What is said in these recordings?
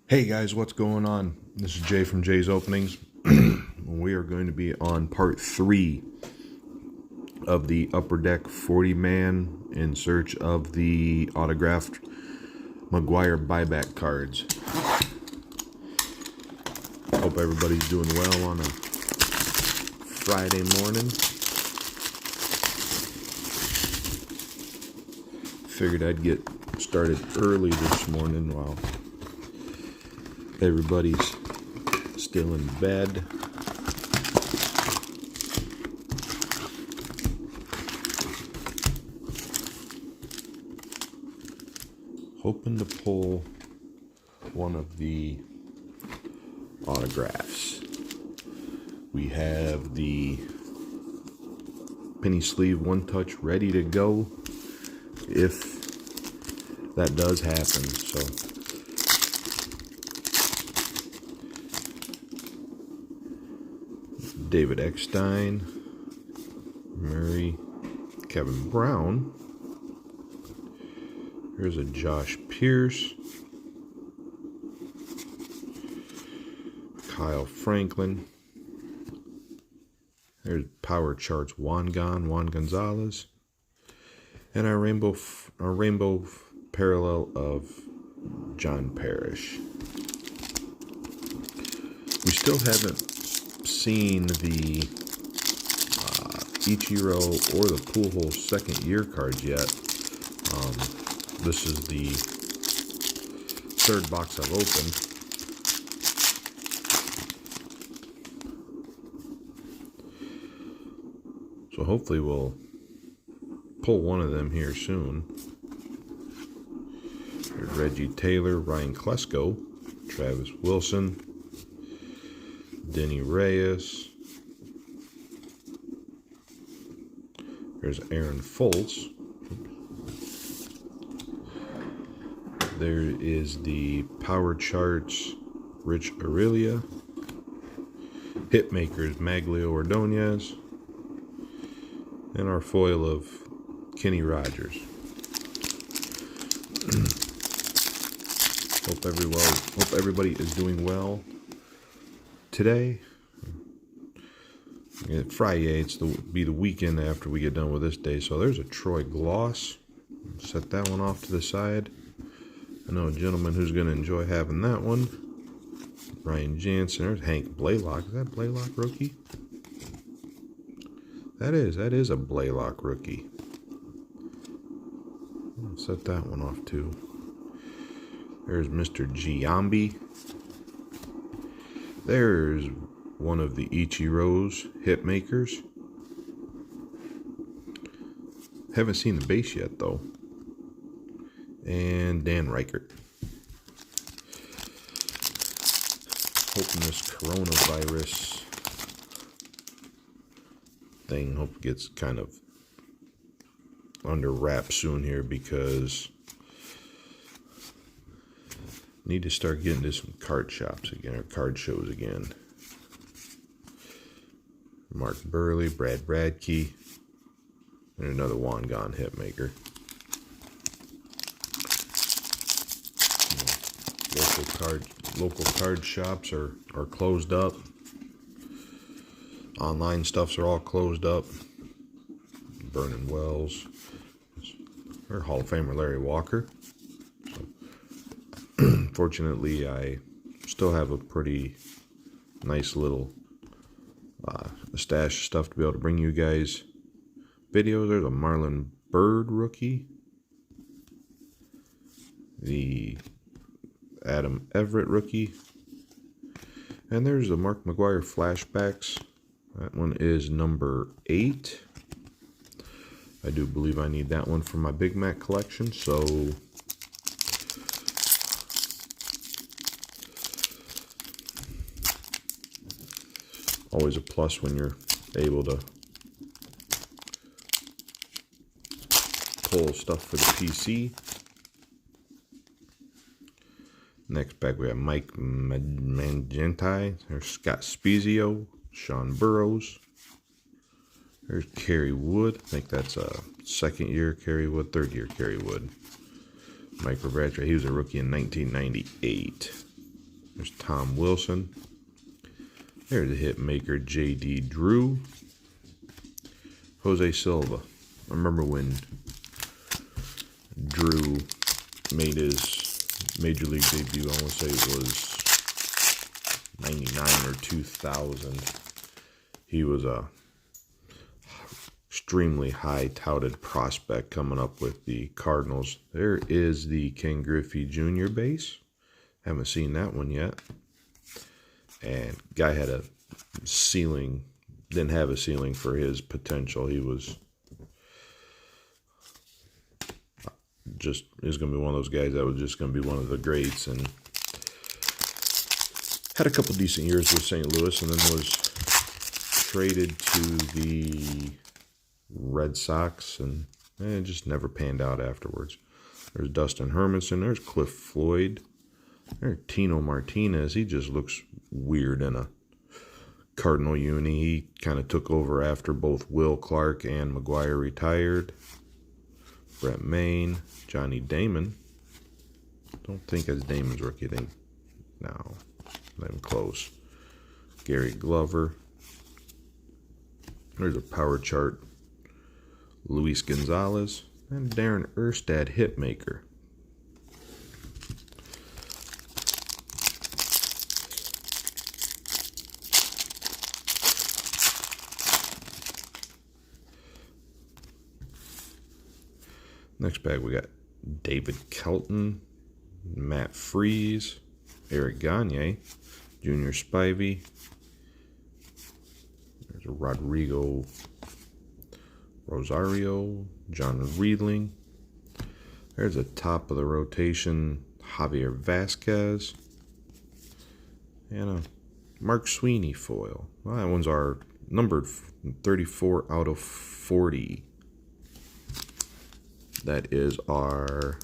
Hey guys, what's going on? This is Jay from Jay's Openings. We are going to be on part 3 of the Upper Deck 40 man in search of the autographed Maguire buyback cards. Hope everybody's doing well on a Friday morning. Figured I'd get started early this morning while everybody's still in bed. Hoping to pull one of the autographs. We have the penny sleeve one touch ready to go if that does happen. So David Eckstein, Murray, Kevin Brown. Here's a Josh Pierce, Kyle Franklin. There's Power Charts Juan Gonzalez, and our rainbow parallel of John Parrish. We still haven't seen the Ichiro or the Pujols second year cards yet. This is the third box I've opened. So hopefully we'll pull one of them here soon. There's Reggie Taylor, Ryan Klesko, Travis Wilson, Denny Reyes. There's Aaron Foltz. There is the Power Charts Rich Aurelia, Hitmakers Maglio Ordonez, and our foil of Kenny Rogers. Hope everybody is doing well today. Friday, be the weekend after we get done with this day. So there's a Troy Gloss. Set that one off to the side. I know a gentleman who's going to enjoy having that one. Ryan Jansen. There's Hank Blaylock. Is that Blaylock rookie? That is a Blaylock rookie. I'll set that one off too. There's Mr. Giambi. There's one of the Ichiro's Hitmakers. Haven't seen the base yet though. And Dan Reichert. Hoping this coronavirus thing gets kind of under wraps soon here, because I need to start getting to some card shops again, or card shows again. Mark Burley, Brad Bradkey, and another Juan Gon Hitmaker. Local card shops are closed up. Online stuffs are all closed up. Vernon Wells, or Hall of Famer Larry Walker. So, fortunately, I still have a pretty nice little stash of stuff to be able to bring you guys videos. There's a Marlon Byrd rookie. The Adam Everett rookie. And there's the Mark Maguire flashbacks. That one is number 8. I do believe I need that one for my Big Mac collection, so always a plus when you're able to pull stuff for the PC. Next back we have Mike Mangentai. There's Scott Spezio, Sean Burrows. There's Kerry Wood. I think that's a second year Kerry Wood, third year Kerry Wood. Mike Bradtree, he was a rookie in 1998. There's Tom Wilson. There's the hit maker J.D. Drew. Jose Silva. I remember when Drew made his Major League debut. I want to say it was 99 or 2000. He was a extremely high touted prospect coming up with the Cardinals. There is the Ken Griffey Jr. base. Haven't seen that one yet. And guy had a ceiling, didn't have a ceiling for his potential. He was just, is going to be one of those guys that was just going to be one of the greats, and had a couple decent years with St. Louis, and then was traded to the Red Sox, and it just never panned out afterwards. There's Dustin Hermanson. There's Cliff Floyd. There's Tino Martinez. He just looks weird in a Cardinal uni. He kind of took over after both Will Clark and McGuire retired. Brett Maine. Johnny Damon. Don't think that's Damon's rookie. I think, no, not even close. Gary Glover. There's a power chart. Luis Gonzalez. And Darren Erstad, hitmaker. Next bag we got David Kelton, Matt Freese, Eric Gagne, Junior Spivey. There's a Rodrigo Rosario, John Riedling. There's a top of the rotation Javier Vasquez. And a Mark Sweeney foil. Well, that one's our numbered 34 out of 40. That is our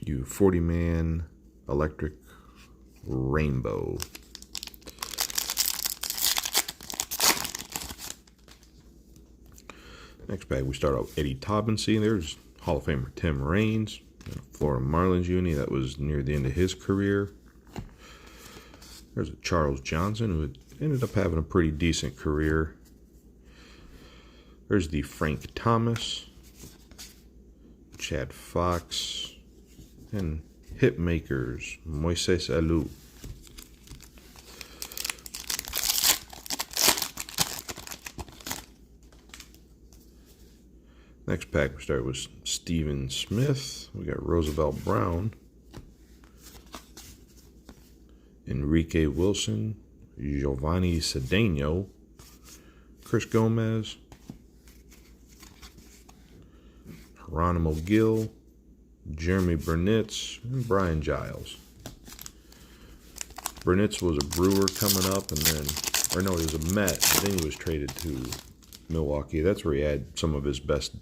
U40-man electric rainbow. Next bag, we start out Eddie Taubensee. There's Hall of Famer Tim Raines, Florida Marlins uni. That was near the end of his career. There's a Charles Johnson, who ended up having a pretty decent career. There's the Frank Thomas, Chad Fox, and hitmakers Moises Alou. Next pack, we start with Steven Smith. We got Roosevelt Brown, Enrique Wilson, Giovanni Cedeno, Chris Gomez, Geronimo Gil, Jeremy Burnitz, and Brian Giles. Burnitz was a Brewer coming up, and then, or no, he was a Met, and then he was traded to Milwaukee. That's where he had some of his best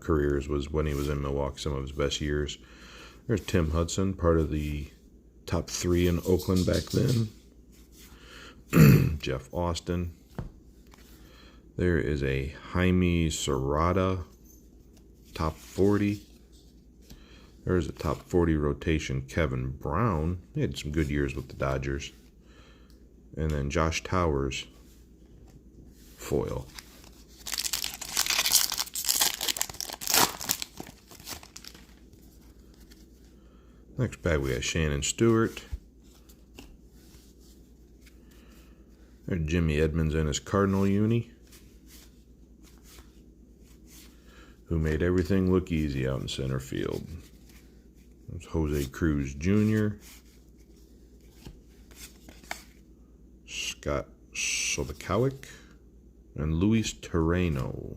careers, was when he was in Milwaukee, some of his best years. There's Tim Hudson, part of the top 3 in Oakland back then. Jeff Austin. There is a Jaime Serrata, top 40. There's a top 40 rotation Kevin Brown. He had some good years with the Dodgers. And then Josh Towers, foil. Next bag, we got Shannon Stewart. There's Jimmy Edmonds and his Cardinal uni, who made everything look easy out in center field. There's Jose Cruz Jr., Scott Sobikowic, and Luis Terreno.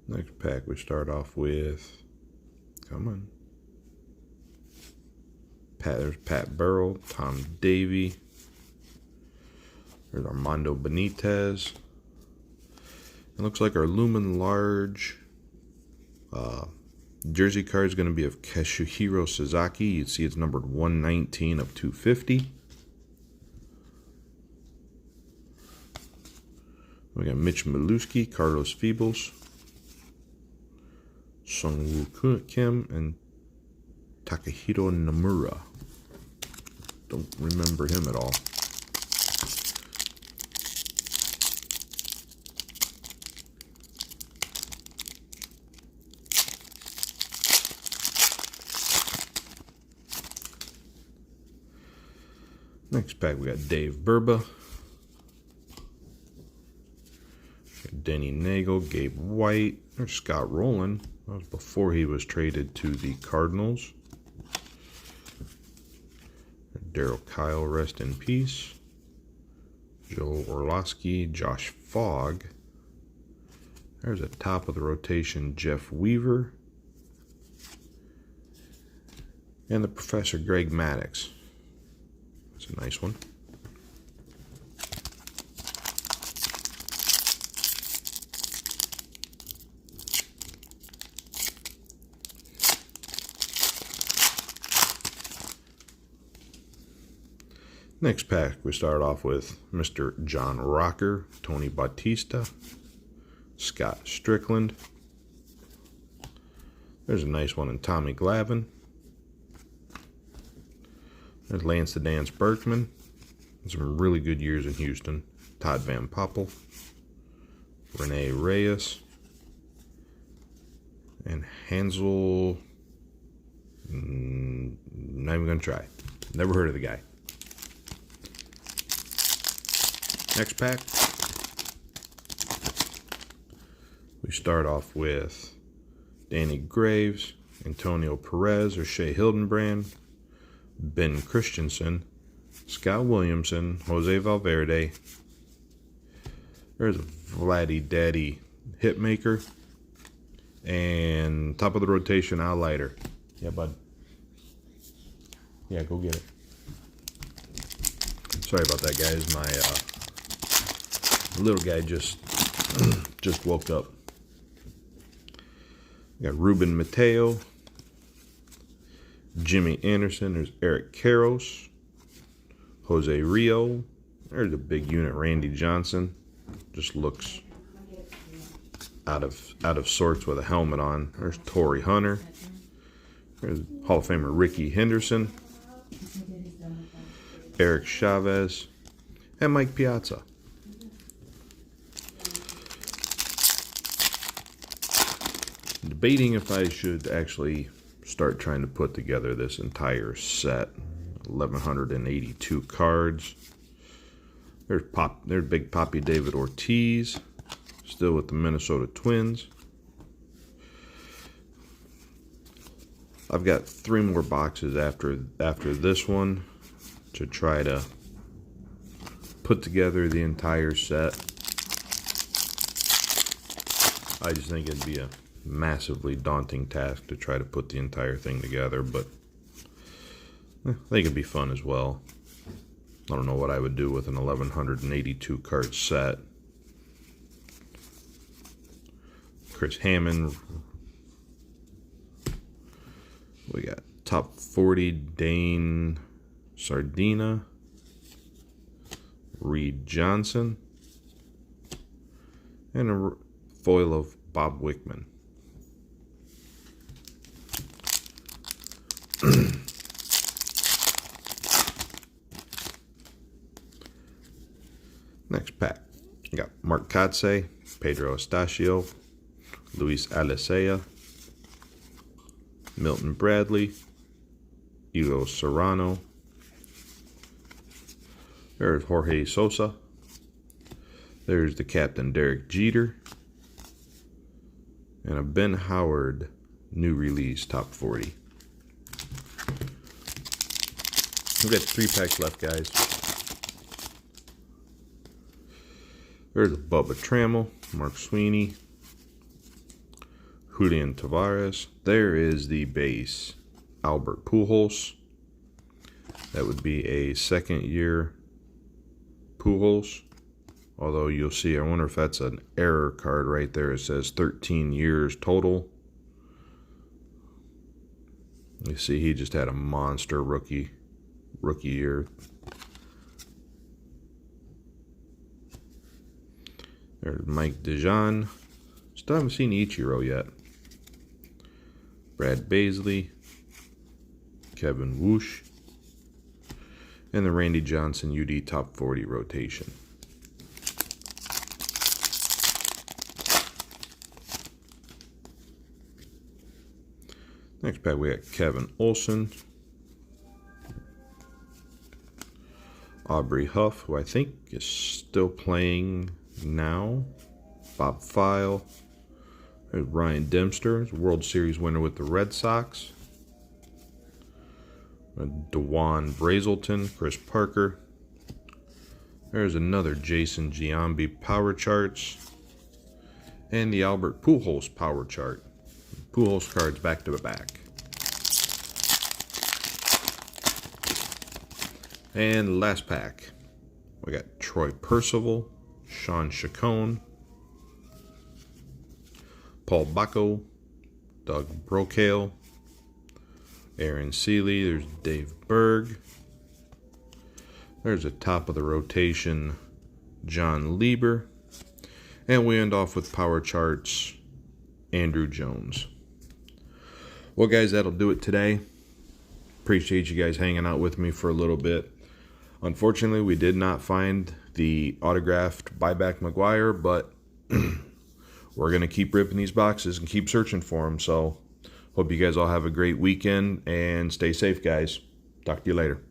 Next pack, we start off with, come on, there's Pat Burrell, Tom Davey. There's Armando Benitez. It looks like our Lumen Large jersey card is going to be of Kazuhiro Sasaki. You'd see it's numbered 119 of 250. We got Mitch Milewski, Carlos Feebles, Sungwoo Kim, and Takahiro Nomura. Don't remember him at all. Next pack, we got Dave Burba, Denny Nagel, Gabe White, there's Scott Rowland. That was before he was traded to the Cardinals. Daryl Kyle, rest in peace. Joe Orlowski, Josh Fogg. There's a top of the rotation Jeff Weaver. And the Professor Greg Maddux. That's a nice one. Next pack, we start off with Mr. John Rocker, Tony Bautista, Scott Strickland. There's a nice one in Tommy Glavine. There's Lance the Dance Berkman. Some really good years in Houston. Todd Van Poppel, Rene Reyes, and Hansel. Not even gonna try. Never heard of the guy. Next pack, we start off with Danny Graves, Antonio Perez or Shea Hildenbrand, Ben Christensen, Scott Williamson, Jose Valverde. There's a Vladdy Daddy Hitmaker, and top of the rotation Al Leiter. Yeah, bud. Yeah, go get it. Sorry about that, guys. My little guy just woke up. We got Ruben Mateo, Jimmy Anderson. There's Eric Karros, Jose Rio. There's a big unit, Randy Johnson. Just looks out of sorts with a helmet on. There's Torrey Hunter. There's Hall of Famer Ricky Henderson, Eric Chavez, and Mike Piazza. Debating if I should actually start trying to put together this entire set. 1,182 cards. There's Big Poppy David Ortiz, still with the Minnesota Twins. I've got 3 more boxes after this one to try to put together the entire set. I just think it'd be a massively daunting task to try to put the entire thing together, but I think it'd be fun as well. I don't know what I would do with an 1,182 card set. Chris Hammond. We got top 40 Dane Sardina, Reed Johnson, and a foil of Bob Wickman. Next pack, we got Mark Kotsay, Pedro Estacio, Luis Alicea, Milton Bradley, Elo Serrano. There's Jorge Sosa. There's the captain Derek Jeter. And a Ben Howard new release top 40. We've got 3 packs left, guys. There's a Bubba Trammell, Mark Sweeney, Julian Tavares. There is the base, Albert Pujols. That would be a second-year Pujols. Although you'll see, I wonder if that's an error card right there. It says 13 years total. You see, he just had a monster rookie year. There's Mike Dijon. Still haven't seen Ichiro yet. Brad Baisley. Kevin Woosh. And the Randy Johnson UD Top 40 rotation. Next pack we got Kevin Olson. Aubrey Huff, who I think is still playing now. Bob File. There's Ryan Dempster, World Series winner with the Red Sox. DeJuan Brazelton, Chris Parker. There's another Jason Giambi Power Charts. And the Albert Pujols Power Chart. Pujols cards back to back. And last pack, we got Troy Percival, Sean Chacon, Paul Bacco, Doug Brocale, Aaron Seeley, there's Dave Berg. There's a top of the rotation, John Lieber. And we end off with Power Charts, Andrew Jones. Well, guys, that'll do it today. Appreciate you guys hanging out with me for a little bit. Unfortunately, we did not find the autographed Buyback McGwire, but we're going to keep ripping these boxes and keep searching for them. So, hope you guys all have a great weekend and stay safe, guys. Talk to you later.